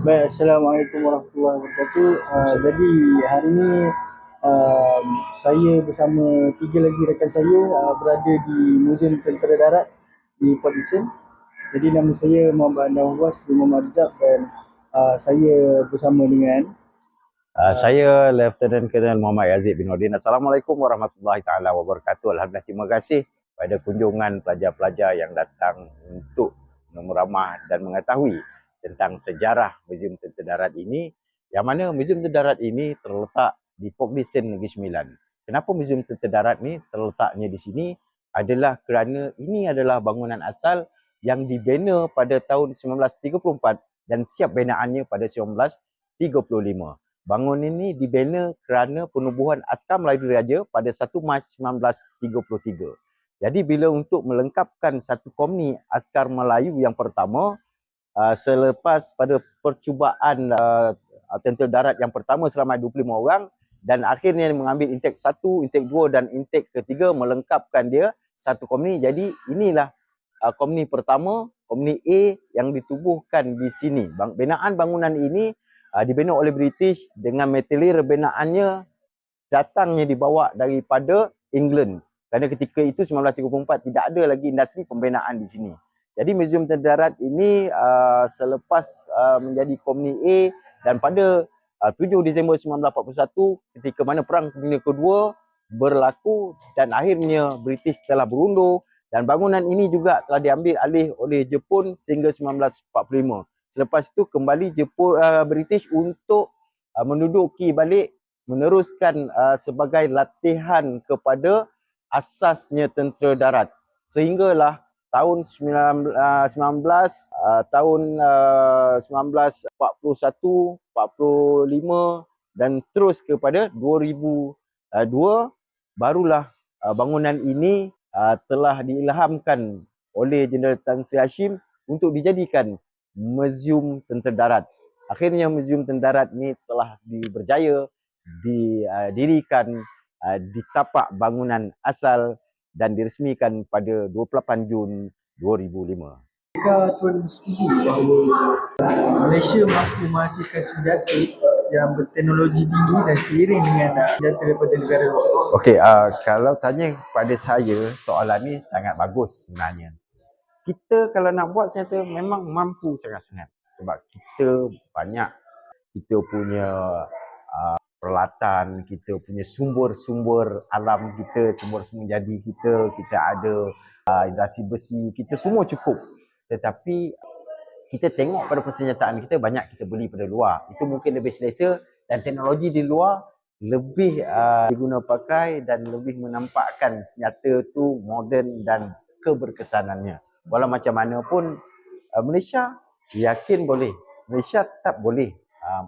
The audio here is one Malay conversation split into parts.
Baik, Assalamualaikum warahmatullahi wabarakatuh. Jadi hari ini uh, saya bersama tiga lagi rakan saya berada di Muzium Tentera Darat di Port Dickson. Jadi nama saya Muhammad Nawaz bin Muhammad Rizak dan saya bersama dengan Saya Lieutenant Colonel Muhammad Yazid bin Nordin. Assalamualaikum warahmatullahi taala wabarakatuh. Alhamdulillah, terima kasih pada kunjungan pelajar-pelajar yang datang untuk meramah dan mengetahui tentang sejarah Muzium Tentera Darat ini, yang mana Muzium Tentera Darat ini terletak di Port Dickson Negeri Sembilan. Kenapa Muzium Tentera Darat ni terletaknya di sini adalah kerana ini adalah bangunan asal yang dibina pada tahun 1934 dan siap binaannya pada 1935. Bangunan ini dibina kerana penubuhan Askar Melayu Diraja pada 1 Mac 1933. Jadi bila untuk melengkapkan satu komni Askar Melayu yang pertama, selepas pada percubaan tentera darat yang pertama selama 25 orang dan akhirnya mengambil intake 1, intake 2 dan intake ketiga melengkapkan dia satu komni. Jadi inilah komni pertama, komni A yang ditubuhkan di sini. Binaan bangunan ini dibina oleh British dengan material binaannya datangnya dibawa daripada England. Kerana ketika itu 1934 tidak ada lagi industri pembinaan di sini. Jadi Muzium Tentera Darat ini selepas menjadi komni A dan pada 7 Disember 1941 ketika mana Perang Dunia Kedua berlaku dan akhirnya British telah berundur dan bangunan ini juga telah diambil alih oleh Jepun sehingga 1945. Selepas itu kembali British untuk menduduki balik, meneruskan sebagai latihan kepada asasnya tentera darat. Sehinggalah tahun 1941, 45 dan terus kepada 2002 barulah bangunan ini telah diilhamkan oleh Jeneral Tan Sri Hashim untuk dijadikan Muzium Tentera Darat. Akhirnya Muzium Tentera Darat ini telah berjaya didirikan di tapak bangunan asal dan diresmikan pada 28 Jun 2005. Jika Tuan setuju bahawa Malaysia mampu menghasilkan senjata yang berteknologi tinggi dan seiring dengan senjata daripada negara luar. Okey, kalau tanya kepada saya, soalan ni sangat bagus sebenarnya. Kita kalau nak buat senjata memang mampu sangat-sangat sebab kita banyak, kita punya peralatan, kita punya sumber-sumber alam kita, sumber-sumber jadi kita ada industri besi, kita semua cukup. Tetapi kita tengok pada persenjataan kita banyak kita beli pada luar. Itu mungkin lebih selesa dan teknologi di luar lebih diguna pakai dan lebih menampakkan senjata tu moden dan keberkesanannya. Walau macam mana pun Malaysia yakin boleh. Malaysia tetap boleh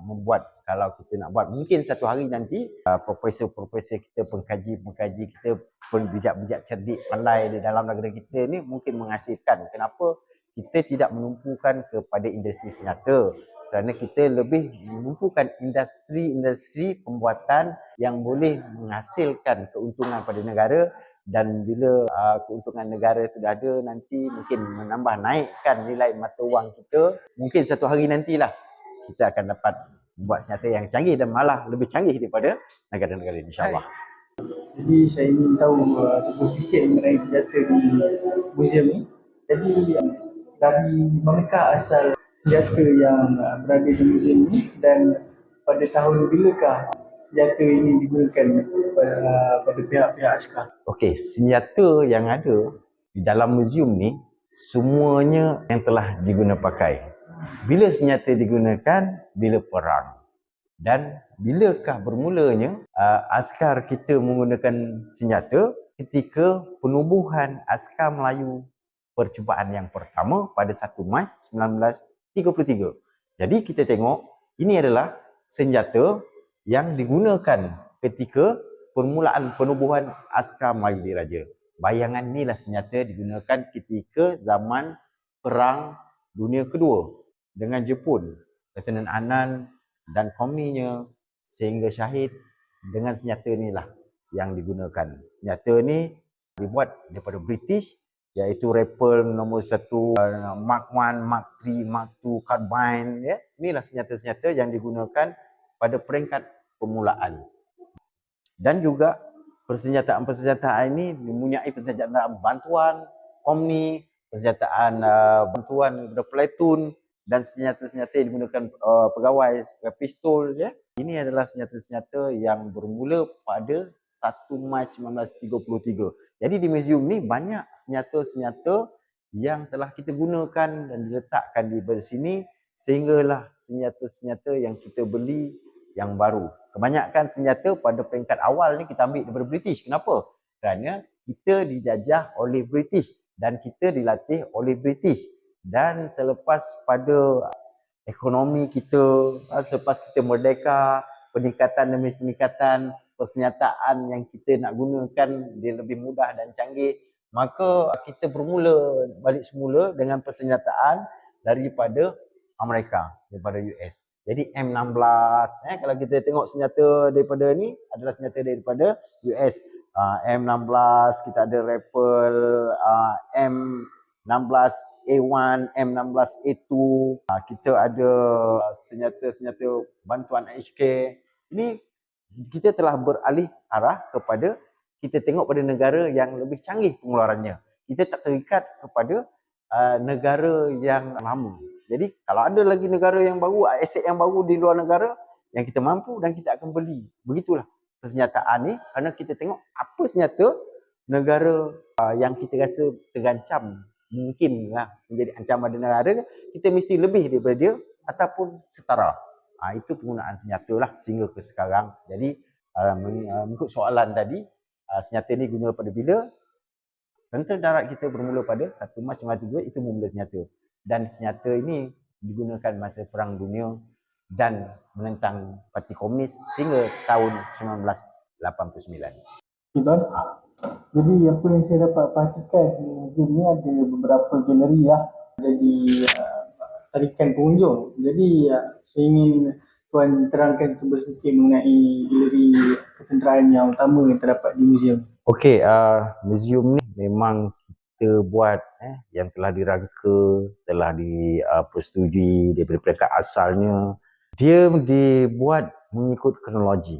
membuat kalau kita nak buat. Mungkin satu hari nanti profesor-profesor kita, pengkaji-pengkaji kita, bijak-bijak cerdik pandai di dalam negara kita ni mungkin menghasilkan. Kenapa kita tidak menumpukan kepada industri senjata? Kerana kita lebih menumpukan industri-industri pembuatan yang boleh menghasilkan keuntungan pada negara, dan bila keuntungan negara sudah ada nanti mungkin menambah naikkan nilai mata wang kita, mungkin satu hari nantilah kita akan dapat membuat senjata yang canggih dan malah lebih canggih daripada negara-negara ini, insyaAllah. Jadi saya ingin tahu sedikit mengenai senjata di muzium ini. Jadi dari manakah asal senjata yang berada di muzium ini dan pada tahun bilakah senjata ini digunakan pada pihak-pihak askar? Okey, senjata yang ada di dalam muzium ni semuanya yang telah diguna pakai. Bila senjata digunakan? Bila perang. Dan bilakah bermulanya askar kita menggunakan senjata? Ketika penubuhan Askar Melayu percubaan yang pertama pada 1 Mac 1933. Jadi kita tengok ini adalah senjata yang digunakan ketika permulaan penubuhan Askar Melayu Diraja. Bayangan inilah senjata digunakan ketika zaman Perang Dunia Kedua dengan Jepun. Lieutenant Anand dan komninya sehingga syahid dengan senjata inilah yang digunakan. Senjata ni dibuat daripada British, iaitu rifle nombor 1, Mark 1, Mark 3, Mark 2, carbine, ya. inilah senjata-senjata yang digunakan pada peringkat permulaan. Dan juga persenjataan-persenjataan ini mempunyai persenjataan bantuan, komni, persenjataan bantuan daripada platoon dan senjata-senjata yang digunakan pegawai seperti pistol. Ya. Ini adalah senjata-senjata yang bermula pada 1 Mac 1933. Jadi di museum ni banyak senjata-senjata yang telah kita gunakan dan diletakkan di sini sehinggalah senjata-senjata yang kita beli yang baru. Kebanyakan senjata pada peringkat awal ni kita ambil daripada British. Kenapa? Kerana kita dijajah oleh British dan kita dilatih oleh British. Dan selepas pada ekonomi kita, selepas kita merdeka, peningkatan demi peningkatan persenjataan yang kita nak gunakan dia lebih mudah dan canggih, maka kita bermula balik semula dengan persenjataan daripada Amerika, daripada US. Jadi M16, kalau kita tengok senjata daripada ni adalah senjata daripada US. M16, kita ada rifle M16A1, M16A2, kita ada senjata-senjata bantuan HK. Ini kita telah beralih arah kepada kita tengok pada negara yang lebih canggih pengeluarannya. Kita tak terikat kepada negara yang lama. Jadi kalau ada lagi negara yang baru, aset yang baru di luar negara yang kita mampu dan kita akan beli. Begitulah persenjataan ni, kerana kita tengok apa senjata negara yang kita rasa terancam mungkinlah menjadi ancaman negara, kita mesti lebih daripada dia ataupun setara. Itu penggunaan senjata lah sehingga ke sekarang. Jadi mengikut soalan tadi, senjata ni guna pada bila? Tentera darat kita bermula pada 1 Mac 1932, itu bermula senjata. Dan senjata ini digunakan masa Perang Dunia dan menentang Parti Komunis sehingga tahun 1989. Bang, jadi apa yang saya dapat perhatikan di museum ni ada beberapa galeri lah jadi tarikan pengunjung. Jadi saya ingin Tuan terangkan cuba sedikit mengenai galeri ketenteraan yang utama yang terdapat di museum. Okey, museum ni memang kita buat yang telah dirangka, telah dipersetujui daripada peringkat asalnya. Dia dibuat mengikut kronologi.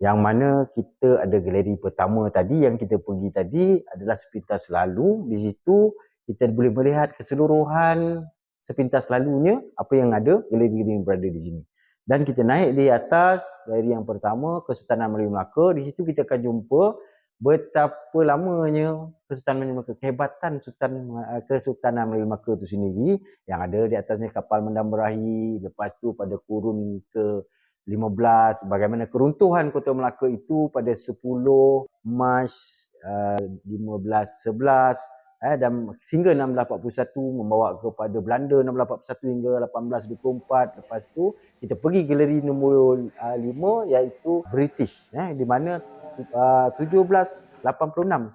Yang mana kita ada galeri pertama tadi yang kita pergi tadi adalah sepintas lalu. Di situ kita boleh melihat keseluruhan sepintas lalunya apa yang ada, galeri yang berada di sini. Dan kita naik di atas galeri yang pertama, Kesultanan Melayu Melaka. Di situ kita akan jumpa betapa lamanya Kesultanan Melayu Melaka, kehebatan Kesultanan Melayu Melaka itu sendiri, yang ada di atasnya kapal Mendam Berahi. Lepas tu pada kurun ke-15, bagaimana keruntuhan Kota Melaka itu pada 10 Mac 1511 dan sehingga 1641 membawa kepada Belanda 1641 hingga 1824. Lepas tu kita pergi galeri nombor 5 iaitu British, di mana 1786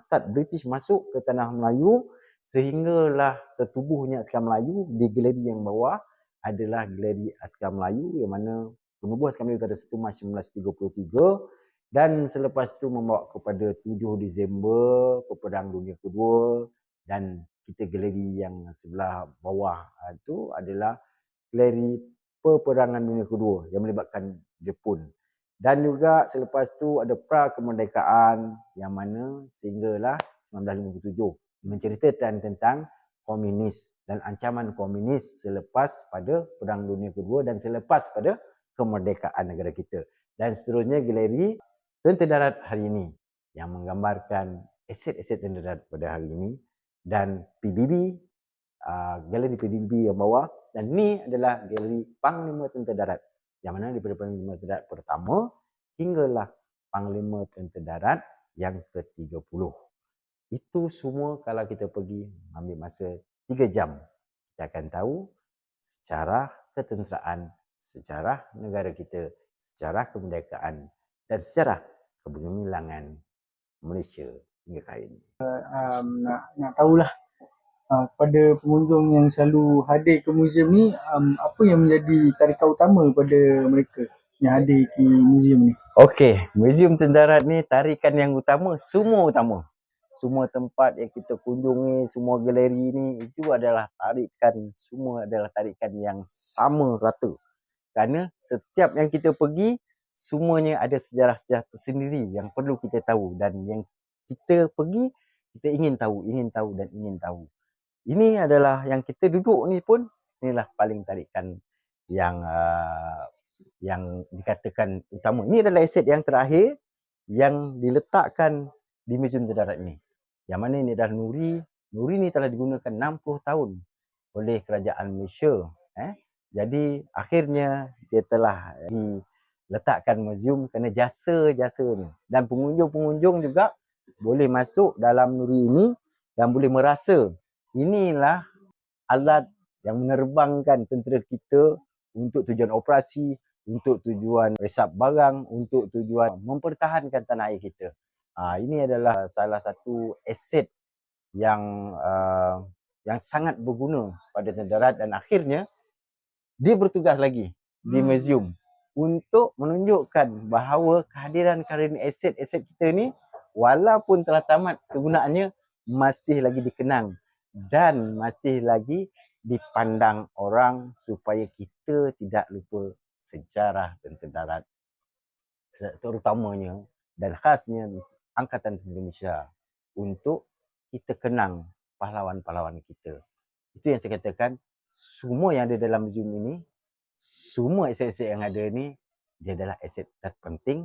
start British masuk ke tanah Melayu sehinggalah tertubuhnya askar Melayu. Di galeri yang bawah adalah galeri askar Melayu yang mana penubuh askar Melayu pada 1 Mac 1933 dan selepas itu membawa kepada 7 Disember Perang Dunia Kedua. Dan kita galeri yang sebelah bawah itu adalah galeri Peperangan Dunia Kedua yang melibatkan Jepun. Dan juga selepas tu ada pra-kemerdekaan yang mana sehinggalah 1957 menceritakan tentang komunis dan ancaman komunis selepas pada Perang Dunia Kedua dan selepas pada kemerdekaan negara kita. Dan seterusnya galeri Tentera Darat hari ini yang menggambarkan aset-aset tentera darat pada hari ini, dan PBB, galeri PBB yang bawah, dan ni adalah galeri Panglima Tentera Darat yang mana daripada Panglima Tentera Darat pertama hinggalah Panglima Tentera Darat yang ke-30. Itu semua kalau kita pergi ambil masa 3 jam, kita akan tahu sejarah ketenteraan, sejarah negara kita, sejarah kemerdekaan dan sejarah kegemilangan Malaysia hingga kali ini. Nak tahulah kepada pengunjung yang selalu hadir ke museum ni, apa yang menjadi tarikan utama pada mereka yang hadir ke museum ni? Okey, Museum Tentera Darat ni tarikan yang utama, semua utama. Semua tempat yang kita kunjungi, semua galeri ni itu adalah tarikan, semua adalah tarikan yang sama rata. kerana setiap yang kita pergi, semuanya ada sejarah-sejarah tersendiri yang perlu kita tahu, dan yang kita pergi, kita ingin tahu dan ingin tahu. Ini adalah yang kita duduk ni pun, inilah paling tarikan yang dikatakan utama. Ini adalah aset yang terakhir yang diletakkan di Muzium Terdarat ini. Yang mana ini adalah Nuri. Nuri ni telah digunakan 60 tahun oleh kerajaan Malaysia. Jadi akhirnya dia telah diletakkan muzium kerana jasa-jasanya. Dan pengunjung-pengunjung juga boleh masuk dalam Nuri ini dan boleh merasa inilah alat yang menerbangkan tentera kita untuk tujuan operasi, untuk tujuan resap barang, untuk tujuan mempertahankan tanah air kita. Ini adalah salah satu aset yang sangat berguna pada tentera darat, dan akhirnya dia bertugas lagi di muzium untuk menunjukkan bahawa kehadiran aset-aset kita ni walaupun telah tamat kegunaannya masih lagi dikenang dan masih lagi dipandang orang supaya kita tidak lupa sejarah tentera darat, terutamanya dan khasnya Angkatan Tentera Malaysia, untuk kita kenang pahlawan-pahlawan kita. Itu yang saya katakan, semua yang ada dalam muzium ini, semua aset-aset yang ada ni, dia adalah aset terpenting,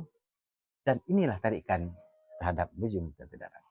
dan inilah tarikan terhadap Muzium Tentera Darat.